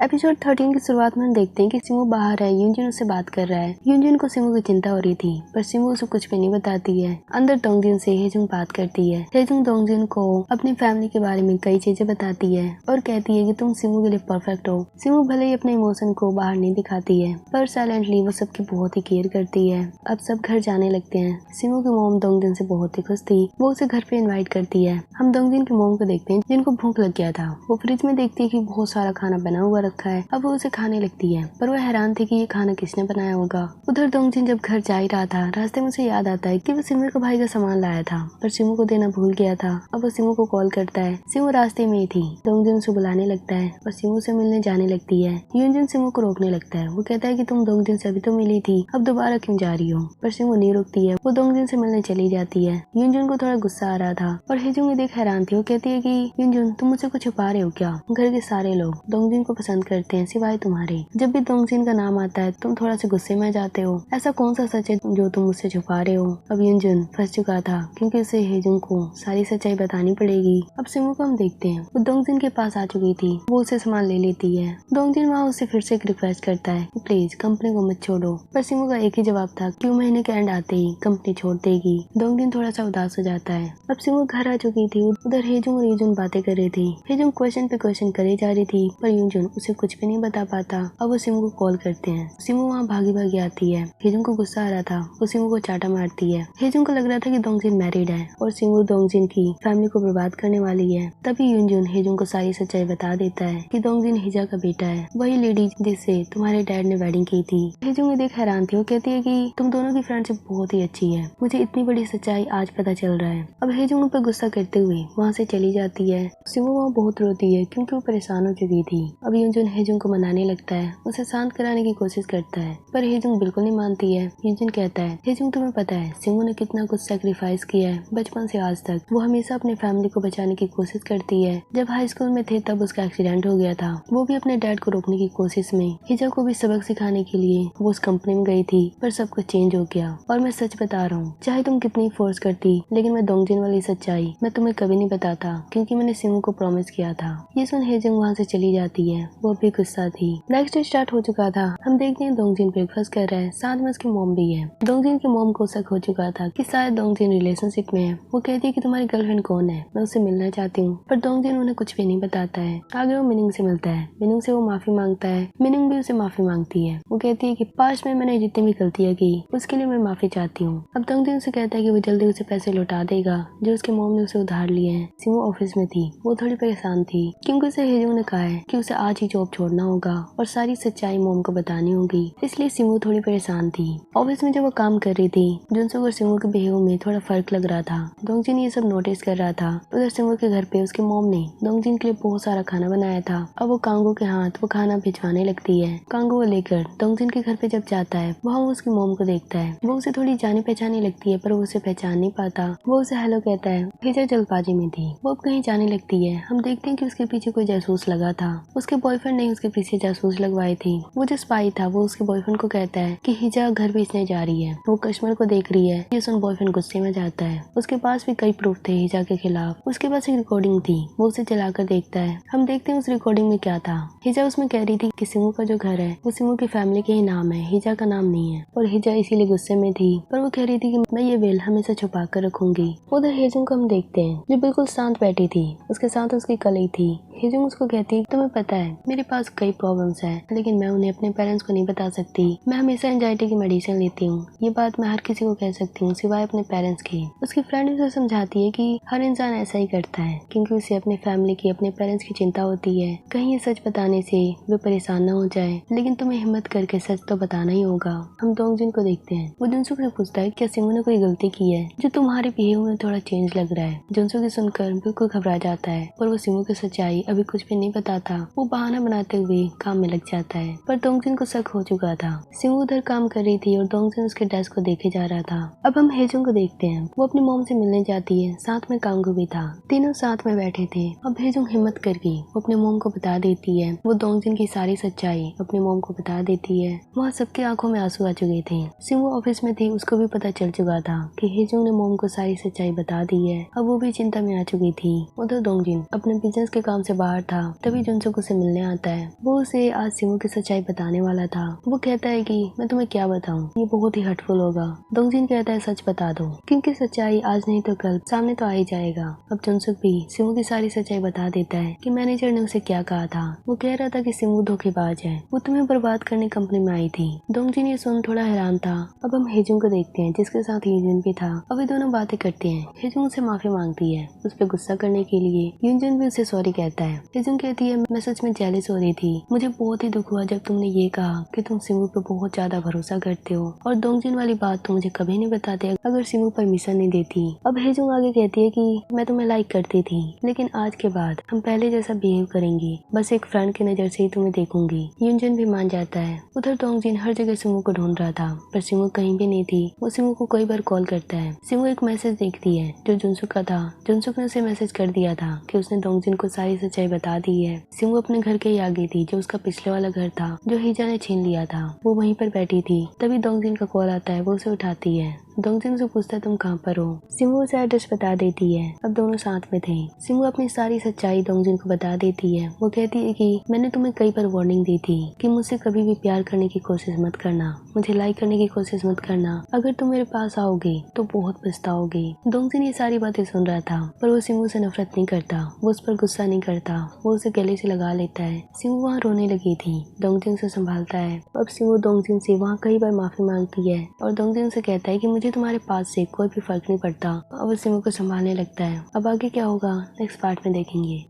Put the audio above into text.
Episode 13 की शुरुआत में हम देखते हैं कि सिमू बाहर है। यूनजुन उससे बात कर रहा है। यूनजुन को सिमू की चिंता हो रही थी, पर सिमू उसे कुछ भी नहीं बताती है। अंदर दोंगजिन से हेजुंग बात करती है। हेजुंग दोंगजिन को अपनी फैमिली के बारे में कई चीजें बताती है और कहती है कि तुम सिमू के लिए परफेक्ट हो। सिमू भले ही अपने इमोशन को बाहर नहीं दिखाती है, पर साइलेंटली वो सबकी बहुत ही केयर करती है। अब सब घर जाने लगते हैं। सिमू की मोम दोंगजिन से बहुत ही खुश थी। वो उसे घर पे इन्वाइट करती है। हम दोंगजिन की मोम को देखते हैं जिनको भूख लग गया था। वो फ्रिज में देखती है कि बहुत सारा खाना बना हुआ रखा है। अब वो उसे खाने लगती है, पर वह हैरान थी कि ये खाना किसने बनाया होगा। उधर दोंगजिन जब घर जा ही रहा था, रास्ते में उसे याद आता है कि वो सिमू के भाई का सामान लाया था, पर सिमू को देना भूल गया था। अब वो सिमू को कॉल करता है। सिमू रास्ते में ही थी। दोंगजिन उसे बुलाने लगता है और सिमू से मिलने जाने लगती है। यूनजुन सिमू को रोकने लगता है। वो कहता है कि तुम दोंगजिन से अभी तो मिली थी, अब दोबारा क्यों जा रही हो? पर सिमू नहीं रुकती है। वो दोंगजिन से मिलने चली जाती है। यूनजुन को थोड़ा गुस्सा आ रहा था और हेजुंग देख हैरान थी। वो कहती है कि यूनजुन, तुम मुझसे कुछ छुपा रहे हो क्या? घर के सारे लोग दोंगजिन को पसंद करते हैं सिवाय तुम्हारे। जब भी दोंगजिन का नाम आता है तुम थोड़ा सा गुस्से में जाते हो। ऐसा कौन सा सच है जो तुम मुझसे छुपा रहे हो? अब यूनजुन फंस चुका था क्योंकि उसे हेजुंग को सारी सच्चाई बतानी पड़ेगी। अब सिमू को हम देखते हैं। वो दोंगजिन के पास आ चुकी थी। वो उसे सामान ले लेती है। दोंगजिन वहाँ उससे फिर से एक रिक्वेस्ट करता है कि प्लीज कंपनी को मत छोड़ो, पर सिमू का एक ही जवाब था कि वो महीने के एंड आते ही कंपनी छोड़ देगी। दोंगजिन थोड़ा सा उदास हो जाता है। अब सिमू घर आ चुकी थी। उधर हेजुंग और यूजुन बातें कर रही थी। हेजुंग क्वेश्चन पे क्वेश्चन करे जा रही थी, पर यूजुन उसे कुछ भी नहीं बता पाता। अब वो सिमू को कॉल करते हैं। सिमू वहाँ भागी भागी आती है। हेजुंग को गुस्सा आ रहा था। वो सिमू को चाटा मारती है। हेजुंग को लग रहा था कि दोंगजिन मैरिड है और सिमू दोंगजिन की फैमिली को बर्बाद करने वाली है। तभी यूजुन हेजुंग को सारी सच्चाई बता देता है कि दोंगजिन हिजा का बेटा है, वही लेडी जिससे तुम्हारे डैड ने वेडिंग की थी। हेजुंग देख हैरान थी। वो कहती है कि तुम दोनों की फ्रेंडशिप बहुत ही अच्छी है। मुझे इतनी बड़ी सच्चाई आज पता चल रहा है। अब हेजुंग पर गुस्सा करते हुए वहाँ से चली जाती है। सिमू वहाँ बहुत रोती है क्योंकि वो परेशान हो चुकी थी। अब यूजुन हेजुंग को मनाने लगता है, उसे शांत कराने की कोशिश करता है, पर हेजुंग बिल्कुल नहीं मानती है। यूजुन कहता है, हेजुंग तुम्हें पता है सिमू ने कितना कुछ सेक्रीफाइस किया है बचपन से आज तक। वो हमेशा अपने फैमिली को बचाने की कोशिश करती है। जब हाई स्कूल में थे तब उसका एक्सीडेंट हो गया था। वो भी अपने डैड को रोकने की कोशिश में हिजा को भी सबक सिखाने के लिए वो उस कंपनी में गई थी, पर सब कुछ चेंज हो गया। और मैं सच बता रहा हूँ, चाहे तुम कितनी फोर्स करती, लेकिन मैं दोंगजिन वाली सच्चाई मैं तुम्हें कभी नहीं बताता क्योंकि मैंने सिमू को प्रॉमिस किया था। ये सुन हेजुंग वहाँ से चली जाती है। वो भी गुस्सा थी। नेक्स्ट डे स्टार्ट हो चुका था। हम देखते हैं दोंगजिन ब्रेकफास्ट कर रहा है, साथ में उसकी मॉम भी है। दोंगजिन की मॉम को शक हो चुका था कि शायद दोंगजिन रिलेशनशिप में है। वो कहती है कि तुम्हारी गर्लफ्रेंड कौन है, मैं उससे मिलना चाहती हूँ, पर दोंगजिन उन्हें कुछ भी नहीं बताता है। आगे वो मिनिंग से मिलता है। मिनिंग से वो माफी मांगता है। मिनिंग भी उसे माफी मांगती है। वो कहती है कि पास्ट में मैंने जितनी भी गलतियाँ की उसके लिए मैं माफी चाहती हूँ। अब दोंगजिन उसे कहता है कि वो जल्दी उसे पैसे लौटा देगा जो उसकी मॉम ने उसे उधार लिए हैं। सिमू ऑफिस में थी। वो थोड़ी परेशान थी क्योंकि उसे हेजुंग ने कहा है कि उसे आज ही जॉब छोड़ना होगा और सारी सच्चाई मॉम को बतानी होगी, इसलिए सिमू थोड़ी परेशान थी। ऑफिस में जब वो काम कर रही थी, जुनसुक और सिमू के बिहेव में थोड़ा फर्क लग रहा था। दोंगजिन ये सब नोटिस कर रहा था। उधर सिमू के घर पे उसकी मॉम ने दोंगजिन के लिए बहुत सारा खाना बनाया था। अब वो कांगो के हाथ वो खाना भिजवाने लगती है। कांगो वो लेकर दोंगजिन के घर पे जब जाता है, वहाँ वो उसकी मॉम को देखता है। वो उसे थोड़ी जानी पहचानी लगती है, पर वो उसे पहचान नहीं पाता। वो उसे हेलो कहता है। हिजा जल्दबाजी में थी। वो अब कहीं जाने लगती है। हम देखते हैं कि उसके पीछे कोई जासूस लगा था। उसके बॉयफ्रेंड ने उसके पीछे जासूस लगवाई थी। वो जो स्पाई था वो उसके बॉयफ्रेंड को कहता है कि हिजा घर बेचने जा रही है। वो कस्टमर को देख रही है। ये सुन बॉयफ्रेंड गुस्से में जाता है। उसके पास भी कई प्रूफ थे हिजा के खिलाफ। उसके पास एक रिकॉर्डिंग थी। वो उसे चलाकर देखता है। हम देखते हैं उस रिकॉर्डिंग में क्या था। हिजा उसमें कह रही थी कि सिमू का जो घर है वो सिमू की फैमिली के ही नाम है, हिजा का नाम नहीं है। और हिजा इसीलिए गुस्से में थी, पर वो कह रही थी कि मैं ये वेल हमेशा छुपा कर रखूंगी। उधर हेजुंग को हम देखते हैं जो बिल्कुल शांत बैठी थी। उसके साथ उसकी कलीग थी। हेजुंग उसको कहती है तुम्हें पता है मेरे पास कई प्रॉब्लम्स हैं, लेकिन मैं उन्हें अपने पेरेंट्स को नहीं बता सकती। मैं हमेशा एंजाइटी की मेडिसिन लेती हूँ। ये बात मैं हर किसी को कह सकती हूँ सिवाय अपने पेरेंट्स के। उसकी फ्रेंड उसे समझाती है कि हर इंसान ऐसा ही करता है क्योंकि उसे अपने फैमिली की, अपने पेरेंट्स की चिंता होती है। कहीं ये सच बताने से वे परेशान न हो जाए, लेकिन तुम्हें हिम्मत करके सच तो बताना ही होगा। हम दोंगजिन को देखते हैं। वो जुनसुक से पूछता है क्या सिमू ने कोई गलती की है जो तुम्हारे बिहेव में थोड़ा चेंज लग रहा है। जुनसुक ये सुनकर बिल्कुल घबरा जाता है, पर वो सिमू की सच्चाई अभी कुछ भी नहीं बताता। वो बहाना बनाते हुए काम में लग जाता है, पर दोंगजिन को शक हो चुका था। सिमू उधर काम कर रही थी और दोंगजिन उसके डेस्क को देखे जा रहा था। अब हम हेजुंग को देखते हैं। वो अपनी मॉम से मिलने जाती है, साथ में कांगू भी था। तीनों साथ में बैठे थे। अब हेजुंग हिम्मत करके वो अपने मॉम को बता देती है। वो दोंगजिन की सारी सच्चाई अपनी मॉम को बता देती है। वहाँ सबके आंखों में आंसू आ चुके थे। सिमू ऑफिस में थी। उसको भी पता चल चुका था कि हेजुंग ने मॉम को सारी सच्चाई बता दी है। अब वो भी चिंता में आ चुकी थी। उधर दोंगजिन अपने बिजनेस के काम से बाहर था। तभी जुनसुक उसे मिलने आता है। वो उसे आज सिमू की सच्चाई बताने वाला था। वो कहता है कि मैं तुम्हें क्या बताऊं, ये बहुत ही हर्टफुल होगा। डोंगजिन कहता है सच बता दो, क्योंकि सच्चाई आज नहीं तो कल सामने तो आ ही जाएगा। अब जुनसुक भी सिमू की सारी सच्चाई बता देता है कि मैनेजर ने उसे क्या कहा था। वो कह रहा था कि सिमू धोखेबाज है, वो तुम्हें बर्बाद करने कंपनी में आई थी। डोंगजिन ये सुन थोड़ा हैरान था। अब हम हेजुंग को देखते हैं जिसके साथ यूजिन भी था। अब ये दोनों बातें करते हैं। हेजुंग उसे माफी मांगती है उस पर गुस्सा करने के लिए। यूजिन भी उसे सॉरी कहता है। हेजुंग कहती है मैं सच में जेलस हो रही थी, मुझे बहुत ही दुख हुआ जब तुमने ये कहा कि तुम सिमू पर बहुत ज्यादा भरोसा करते हो, और डोंगजिन वाली बात तो मुझे कभी नहीं बताते अगर सिमू परमिशन नहीं देती। अब हेजुंग आगे कहती है कि मैं तुम्हें लाइक करती थी, लेकिन आज के बाद हम पहले जैसा बिहेव करेंगे, बस एक फ्रेंड की नजर से ही तुम्हें देखूंगी। यूजिन भी मान जाता है। उधर डोंगजिन हर जगह सिमू को ढूंढ रहा था, पर सिमू कहीं भी नहीं थी। वो सिमू को कई बार कॉल करता है। सिमू एक मैसेज देखती है जो जुनसुक का था। जुनसुक ने उसे मैसेज कर दिया था कि उसने डोंगजिन को सारी सच्चाई बता दी है। सिमू अपने घर के ही आगे थी, जो उसका पिछले वाला घर था जो हिजा ने छीन लिया था। वो वहीं पर बैठी थी। तभी डोंगजिन का कॉल आता है। वो उसे उठाती है। डोंगजिन से पूछता है तुम कहाँ पर हो। सिमू उसे एड्रेस बता देती है। अब दोनों साथ में थे। सिमू अपनी सारी सच्चाई डोंगजिन को बता देती है। वो कहती है कि मैंने तुम्हें कई बार वार्निंग दी थी कि मुझसे कभी भी प्यार करने की कोशिश मत करना, मुझे लाइक करने की कोशिश मत करना। अगर तुम मेरे पास आओगे तो बहुत पछताओगे। डोंगजिन ये सारी बातें सुन रहा था, पर वो सिमू से नफरत नहीं करता। वो उस पर गुस्सा नहीं करता। वो उसे गले से लगा लेता है। सिमू वहाँ रोने लगी थी। डोंगजिन से संभालता है। अब सिमू डोंगजिन से वहाँ कई बार माफी मांगती है और डोंगजिन से कहता है कि मुझे तुम्हारे पास से कोई भी फर्क नहीं पड़ता। अब सिमू को संभालने लगता है। अब आगे क्या होगा नेक्स्ट पार्ट में देखेंगे।